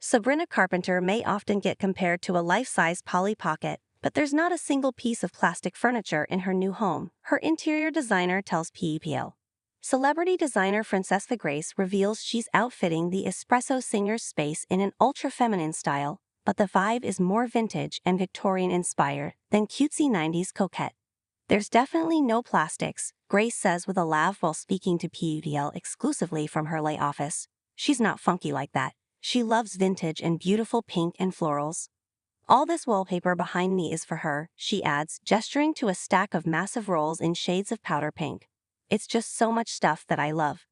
Sabrina Carpenter may often get compared to a life-size Polly Pocket, but there's not a single piece of plastic furniture in her new home, her interior designer tells People. Celebrity designer Francesca Grace reveals she's outfitting the espresso singer's space in an ultra-feminine style, but the vibe is more vintage and Victorian-inspired than cutesy 90s coquette. There's definitely no plastics, Grace says with a laugh while speaking to People exclusively from her LA office. She's not funky like that. She loves vintage and beautiful pink and florals. All this wallpaper behind me is for her, she adds, gesturing to a stack of massive rolls in shades of powder pink. It's just so much stuff that I love.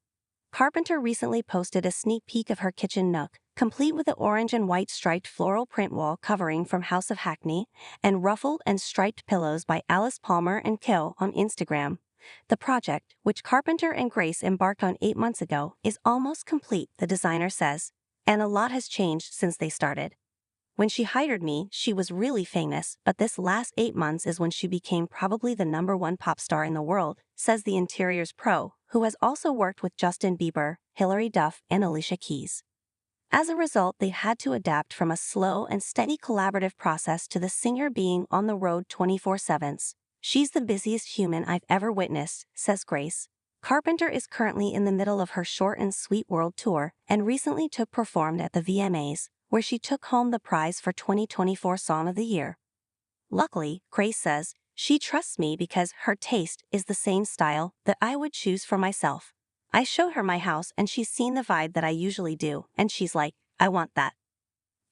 Carpenter recently posted a sneak peek of her kitchen nook, complete with the orange and white striped floral print wall covering from House of Hackney and ruffled and striped pillows by Alice Palmer and Kill on Instagram. The project, which Carpenter and Grace embarked on 8 months ago, is almost complete, the designer says. And a lot has changed since they started. When she hired me, she was really famous, but this last 8 months is when she became probably the #1 pop star in the world, says the interiors pro, who has also worked with Justin Bieber, Hilary Duff, and Alicia Keys. As a result, they had to adapt from a slow and steady collaborative process to the singer being on the road 24/7. She's the busiest human I've ever witnessed, says Grace. Carpenter is currently in the middle of her short and sweet world tour and recently performed at the VMAs, where she took home the prize for 2024 Song of the Year. Luckily, Grace says, she trusts me because her taste is the same style that I would choose for myself. I show her my house and she's seen the vibe that I usually do, and she's like, I want that.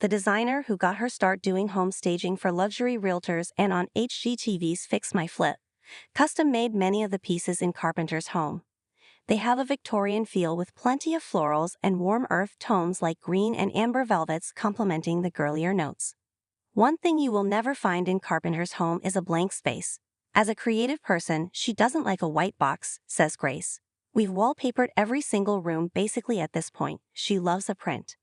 The designer who got her start doing home staging for luxury realtors and on HGTV's Fix My Flip, custom-made many of the pieces in Carpenter's home. They have a Victorian feel with plenty of florals and warm earth tones like green and amber velvets complementing the girlier notes. One thing you will never find in Carpenter's home is a blank space. As a creative person, she doesn't like a white box, says Grace. We've wallpapered every single room basically at this point. She loves a print.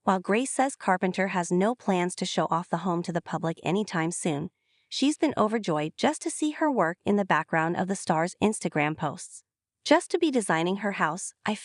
While Grace says Carpenter has no plans to show off the home to the public anytime soon, she's been overjoyed just to see her work in the background of the star's Instagram posts. Just to be designing her house, I feel